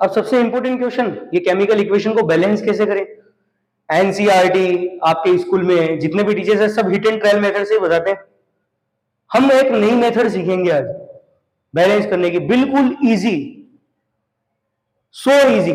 अब सबसे important question, ये केमिकल इक्वेशन को बैलेंस कैसे करें। एनसीईआरटी आपके स्कूल में जितने भी टीचर्स हैं सब हिट एंड ट्रायल मेथड से ही बताते हैं। हम एक नई मेथड सीखेंगे आज बैलेंस करने की, बिल्कुल इजी, सो इजी,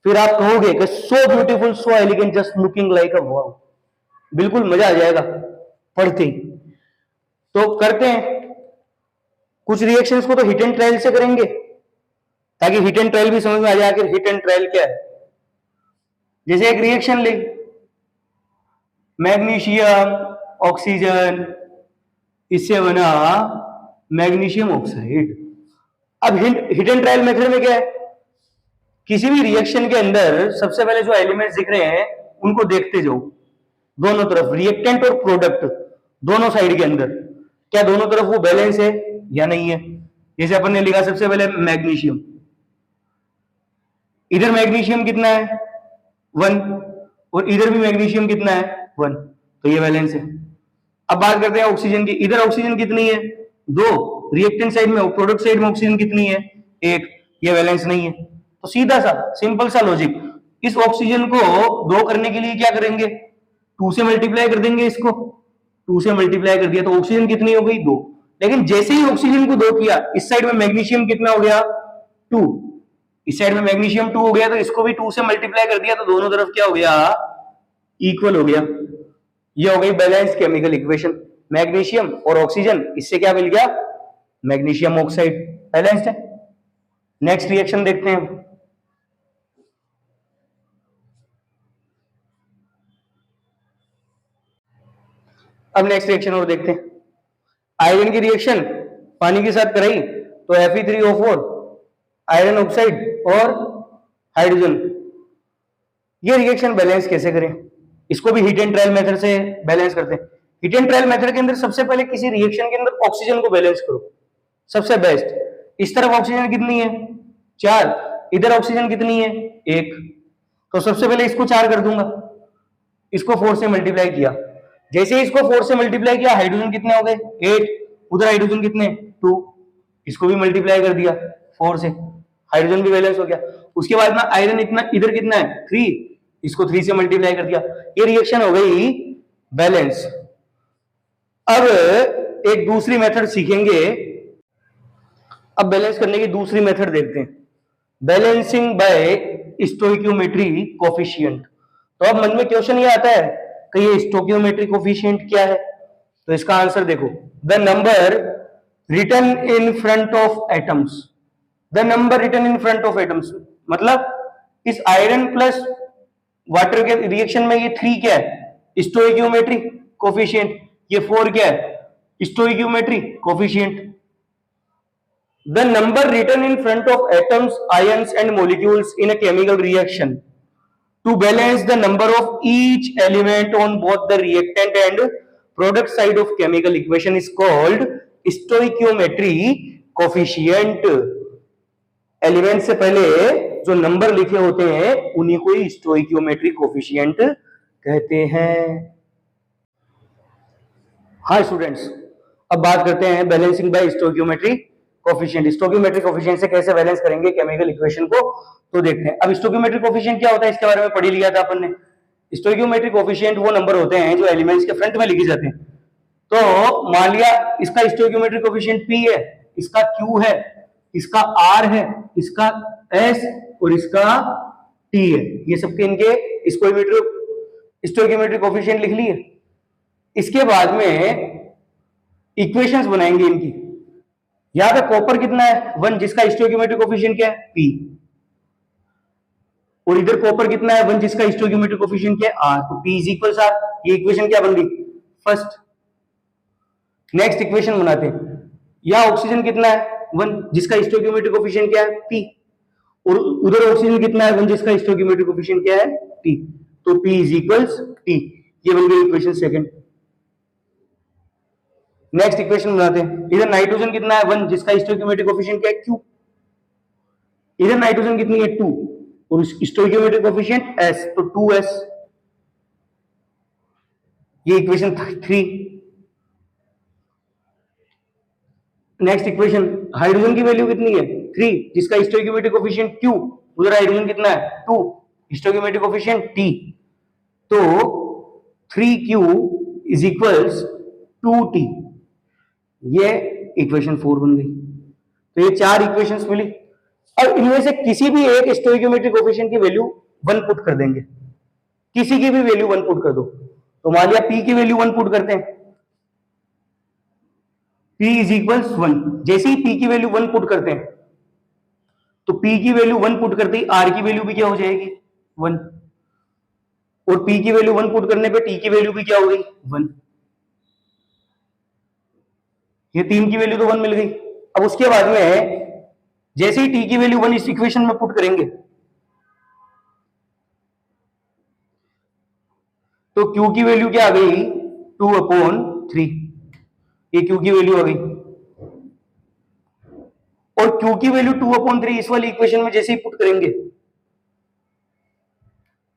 फिर आप कहोगे कि so beautiful, so elegant, just looking like a wow, बिल्कुल मजा आ जाएगा पढ़ते ही। तो करते हैं, कुछ रिएक्शंस को तो हिट एंड ट्रायल से करेंगे ताकि हिट एंड ट्रायल भी समझ में आ जाए आखिर हिट एंड ट्रायल क्या है। जैसे एक रिएक्शन ले, मैग्नीशियम ऑक्सीजन, इससे बना मैग्नीशियम ऑक्साइड। अब हिट एंड ट्रायल मेथड में क्या है, किसी भी रिएक्शन के अंदर सबसे पहले जो एलिमेंट्स दिख रहे हैं उनको देखते जाओ, दोनों तरफ रिएक्टेंट और प्रोडक्ट दोनों साइड के अंदर, क्या दोनों तरफ वो बैलेंस है या नहीं है। जैसे अपन ने लिखा सबसे पहले मैग्नीशियम, इधर मैग्नीशियम कितना है 1 और इधर भी मैग्नीशियम कितना है 1, तो ये बैलेंस है। अब बात करते हैं ऑक्सीजन की, इधर ऑक्सीजन कितनी है 2, रिएक्टेंट साइड में, प्रोडक्ट साइड में ऑक्सीजन कितनी है 1, ये बैलेंस नहीं है। तो सीधा सा सिंपल सा लॉजिक, इस ऑक्सीजन को 2 करने के लिए क्या करेंगे, 2 से मल्टीप्लाई कर देंगे, इसको 2 से मल्टीप्लाई कर दिया तो ऑक्सीजन कितनी हो गई 2। लेकिन जैसे ही ऑक्सीजन को 2 किया, इस साइड में मैग्नीशियम कितना हो गया 2, इस साइड में मैग्नीशियम 2 हो गया, तो इसको भी 2 से मल्टीप्लाई कर दिया तो दोनों तरफ क्या हो गया इक्वल हो गया। ये हो गई बैलेंस केमिकल इक्वेशन, मैग्नीशियम और ऑक्सीजन, इससे क्या मिल गया मैग्नीशियम ऑक्साइड, बैलेंस्ड है। नेक्स्ट रिएक्शन देखते हैं। अब नेक्स्ट रिएक्शन और देखते हैं, आयरन की रिएक्शन पानी के साथ कराई तो Fe3O4 आयरन ऑक्साइड और हाइड्रोजन। ये रिएक्शन बैलेंस कैसे करें, इसको भी हिट एंड ट्रायल मेथड से बैलेंस करते हैं। हिट एंड ट्रायल मेथड के अंदर सबसे पहले किसी रिएक्शन के अंदर ऑक्सीजन को बैलेंस करो, सबसे बेस्ट। इस तरफ ऑक्सीजन कितनी है 4, इधर ऑक्सीजन कितनी है 1, तो सबसे पहले इसको 4 कर दूंगा, इसको 4 से मल्टीप्लाई किया, जैसे ही इसको 4 से मल्टीप्लाई किया हाइड्रोजन कितने हो गए 8, उधर हाइड्रोजन कितने 2, इसको भी मल्टीप्लाई कर दिया 4 से, हाइड्रोजन भी बैलेंस हो गया। उसके बाद में आयरन इतना, इधर कितना है 3, इसको 3 से मल्टीप्लाई कर दिया, ये रिएक्शन हो गई बैलेंस। अब एक दूसरी मेथड सीखेंगे, अब बैलेंस करने की दूसरी मेथड देखते हैं, बैलेंसिंग बाय स्टोइकियोमेट्री कोफिशिएंट। तो अब मन में क्वेश्चन ये आता है कि ये स्टोइकियोमेट्री कोफिशिएंट क्या है, तो इसका आंसर देखो, the number written in front of atoms, the number written in front of atoms, मतलब इस आयरन प्लस वाटर के रिएक्शन में ये 3 क्या है स्टोइकियोमेट्री कोफिशिएंट, ये 4 क्या है stoichiometry coefficient. The number written in front of atoms, ions and molecules in a chemical reaction to balance the number of each element on both the reactant and product side of chemical equation is called stoichiometry coefficient. Element से पहले जो number लिखे होते हैं उन्हीं को ही stoichiometry coefficient कहते हैं। हाँ स्टूडेंट्स, अब बात करते हैं balancing by stoichiometry coefficient. Stoichiometric coefficient से कैसे बैलेंस करेंगे केमिकल इक्वेशन को, तो देखते हैं। अब स्टोइकियोमेट्रिक कोफिशिएंट क्या होता है इसके बारे में पढ़ लिया था अपन ने। स्टोइकियोमेट्रिक कोफिशिएंट वो नंबर होते हैं जो एलिमेंट्स के फ्रंट में लिखे जाते हैं। तो मान लिया इसका स्टोइकियोमेट्रिक कोफिशिएंट P है, इसका Q है, इसका R है, इसका S और इसका T है, ये सबके इनके स्टोइकियोमेट्रिक कोफिशिएंट लिख लिए। इसके बाद में इक्वेशंस बनाएंगे इनकी। यहां पे कॉपर कितना है 1, जिसका स्टोइकियोमेट्रिक कोफिशिएंट क्या है P, और इधर कॉपर कितना है 1, जिसका स्टोइकियोमेट्रिक कोफिशिएंट क्या है R, तो P इज इक्वल R। ये इक्वेशन क्या बन गई फर्स्ट। नेक्स्ट इक्वेशन बनाते हैं, यहां ऑक्सीजन कितना है 1, जिसका स्टोइकियोमेट्रिक कोफिशिएंट क्या है P, और उधर ऑक्सीजन कितना है 1, जिसका स्टोइकियोमेट्रिक कोफिशिएंट क्या है T, तो P इज इक्वल T। ये बन गई इक्वेशन सेकंड। नेक्स्ट इक्वेशन बनाते हैं, इधर नाइट्रोजन कितना है 1, जिसका स्टोइकियोमेट्रिक कोफिशिएंट क्या है Q, इधर नाइट्रोजन कितनी है 2 और स्टोइकियोमेट्रिक कोफिशिएंट S, तो 2S। ये इक्वेशन 3। नेक्स्ट इक्वेशन, हाइड्रोजन की वैल्यू कितनी है 3 जिसका स्टोइकियोमेट्रिक कोफिशिएंट Q, उधर हाइड्रोजन कितना है 2, स्टोइकियोमेट्रिक कोफिशिएंट T, तो 3Q इज इक्वल्स 2T। ये इक्वेशन 4 बन गई। तो ये 4 इक्वेशंस मिली। अब इनमें से किसी भी एक स्टोइकियोमेट्रिक कोफिशिएंट की वैल्यू 1 पुट कर देंगे, किसी की भी वैल्यू 1 पुट कर दो। तो मान लिया P की वैल्यू 1 पुट करते हैं, P इज इक्वल्स 1। जैसे ही P की वैल्यू 1 पुट करते हैं तो P की वैल्यू 1 पुट करते ही R की वैल्यू भी क्या हो जाएगी 1, और P की वैल्यू 1 पुट करने पे T की वैल्यू भी क्या हो गई 1। ये 3 की वैल्यू तो 1 मिल गई। अब उसके बाद में जैसे ही T की वैल्यू 1 इस इक्वेशन में पुट करेंगे तो Q की वैल्यू क्या आ गई 2/3, ये Q की वैल्यू आ गई। और Q की वैल्यू 2/3 इस वाली इक्वेशन में जैसे ही पुट करेंगे,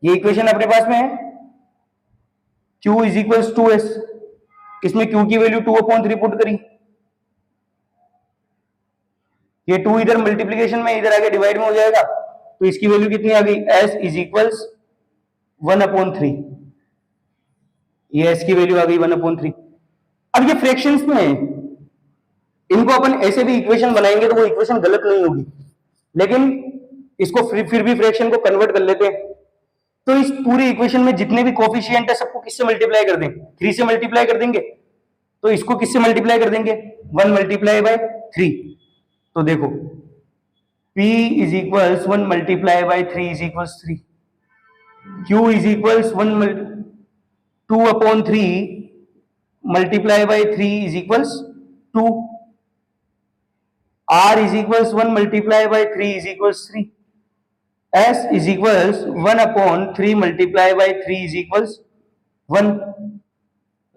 ये इक्वेशन अपने पास में है Q इज इक्वल्स 2s, इसमें Q की वैल्यू 2/3 पुट करी, ये 2 इधर मल्टीप्लीकेशन में इधर आके डिवाइड में हो जाएगा, तो इसकी वैल्यू कितनी आ गई s इज इक्वल्स 1/3, ये s की वैल्यू आ गई 1/3। अब ये फ्रैक्शंस में है, इनको अपन ऐसे भी इक्वेशन बनाएंगे तो वो इक्वेशन गलत नहीं होगी, लेकिन इसको फिर भी फ्रैक्शन को कन्वर्ट कर लेते हैं। तो इस पूरी इक्वेशन में जितने भी कोफिशिएंट है सबको किससे मल्टीप्लाई कर देंगे 3 से मल्टीप्लाई कर देंगे। तो इसको किससे मल्टीप्लाई कर देंगे 1 मल्टीप्लाई बाय 3। तो देखो P is equals 1 multiply by 3 is equals 3, Q is equals 2/3 multiply by 3 is equals 2, R is equals 1 multiply by 3 is equals 3. S is equals 1/3 multiply by 3 is equals 1.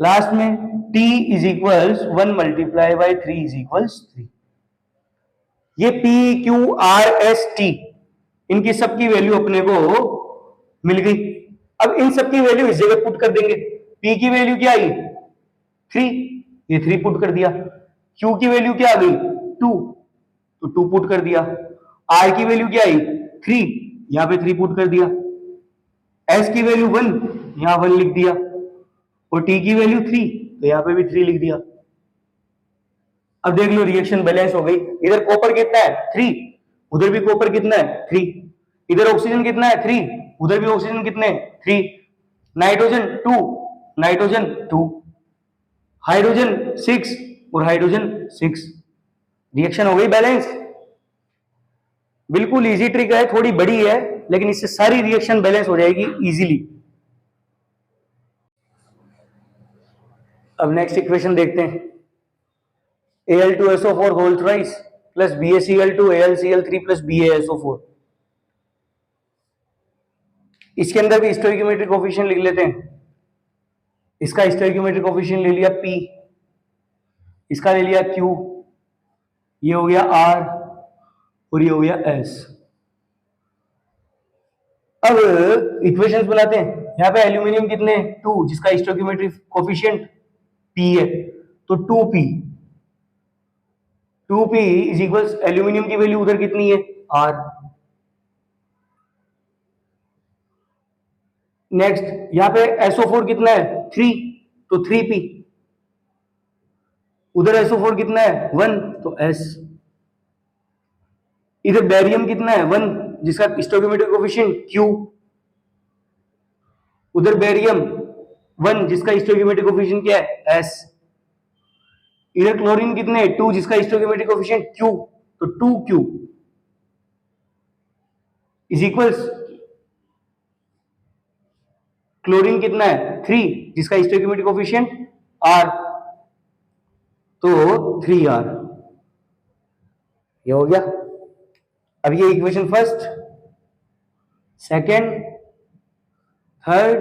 Last में T is equals 1 multiply by 3 is equals 3. ये P, Q, R, S, T इनकी सबकी value अपने को मिल गई। अब इन सबकी value इस जगह पुट कर देंगे। P की वैल्यू क्या आई 3, ये 3 पुट कर दिया। Q की वैल्यू क्या आ गई 2, तो 2 पुट कर दिया। R की वैल्यू क्या आई 3, यहां पे 3 पुट कर दिया। S की वैल्यू 1, यहां 1 लिख दिया, और T की वैल्यू 3, तो यहां पे भी 3 लिख दिया। अब देख लो रिएक्शन बैलेंस हो गई। इधर कॉपर कितना है 3, उधर भी कॉपर कितना है 3, इधर ऑक्सीजन कितना है 3, उधर भी ऑक्सीजन कितने 3, नाइट्रोजन 2, नाइट्रोजन 2, हाइड्रोजन 6 और हाइड्रोजन 6। रिएक्शन हो गई बैलेंस। बिल्कुल इजी ट्रिक है, थोड़ी बड़ी है, लेकिन इससे सारी रिएक्शन बैलेंस हो जाएगी इजीली। अब नेक्स्ट इक्वेशन देखते हैं। Al2SO4 whole thrice plus BaCl2 AlCl3 plus BaSO4। इसके अंदर भी स्टोइकियोमेट्रिक कोफिशिएंट लिख लेते हैं। इसका स्टोइकियोमेट्रिक कोफिशिएंट ले लिया P, इसका ले लिया Q, ये हो गया R और ये हो गया S। अब इक्वेशंस बनाते हैं। यहाँ पे एल्यूमिनियम कितने 2, जिसका स्टोइकियोमेट्रिक कोफिशिएंट P है, तो 2P इज इक्वल्स एल्यूमिनियम की वैल्यू उधर कितनी है R। नेक्स्ट यहाँ पे SO4 कितना है 3, तो 3P, उधर SO4 कितना है 1, तो S। इधर बेरियम कितना है 1, जिसका स्टोइकियोमेट्रिक कोफिशिएंट Q, उधर बेरियम 1 जिसका स्टोइकियोमेट्रिक कोफिशिएंट क्या है S। इधर क्लोरीन कितने 2 जिसका स्टोइकियोमेट्रिक कोफिशिएंट Q, तो 2Q इज इक्वल्स क्लोरीन कितना है 3 जिसका स्टोइकियोमेट्रिक कोफिशिएंट R, तो 3R। ये हो गया। अब ये इक्वेशन फर्स्ट, सेकंड, थर्ड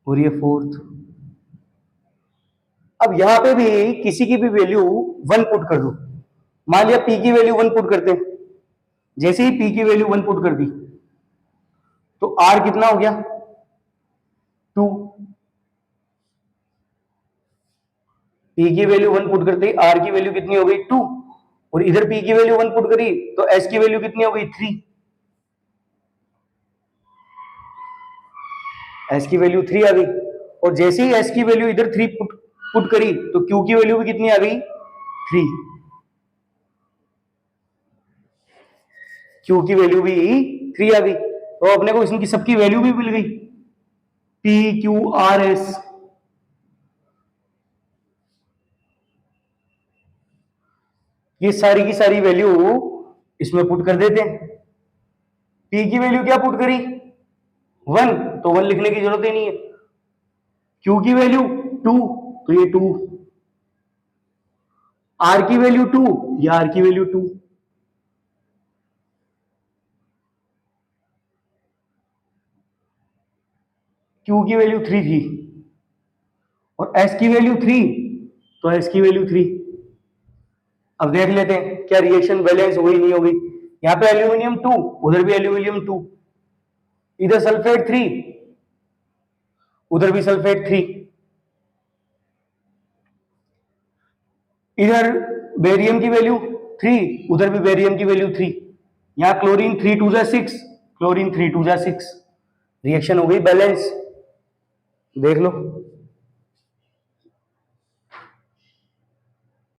और ये फोर्थ। अब यहां पे भी किसी की भी वैल्यू 1 पुट कर दो। मान लिया P की वैल्यू 1 पुट करते हैं। जैसे ही P की वैल्यू 1 पुट कर दी तो R कितना हो गया 2। P की वैल्यू 1 पुट करते ही R की वैल्यू कितनी हो गई 2, और इधर P की वैल्यू 1 पुट करी तो S की वैल्यू कितनी हो गई 3। S की वैल्यू 3 आ गई। और जैसे ही S की वैल्यू इधर 3 पुट करी तो Q की वैल्यू भी कितनी आ गई 3। Q की वैल्यू भी 3 आ गई। तो अपने को इनकी सबकी वैल्यू भी मिल गई P Q R S। ये सारी की सारी वैल्यू इसमें पुट कर देते हैं। P की वैल्यू क्या पुट करी 1, तो 1 लिखने की जरूरत ही नहीं है। Q की वैल्यू 2, तो ये 2। R की वैल्यू 2, ये R की वैल्यू 2। Q की वैल्यू 3 थी और S की वैल्यू 3, तो S की वैल्यू 3। अब देख लेते हैं क्या रिएक्शन बैलेंस हुई नहीं होगी। यहाँ पे एल्यूमिनियम 2, उधर भी एल्यूमिनियम 2, इधर सल्फेट 3, उधर भी सल्फेट 3, इधर बेरियम की वैल्यू 3, उधर भी बेरियम की वैल्यू 3। यहाँ क्लोरीन 3 2 6, क्लोरीन 3 2 6। रिएक्शन हो गई बैलेंस। देख लो।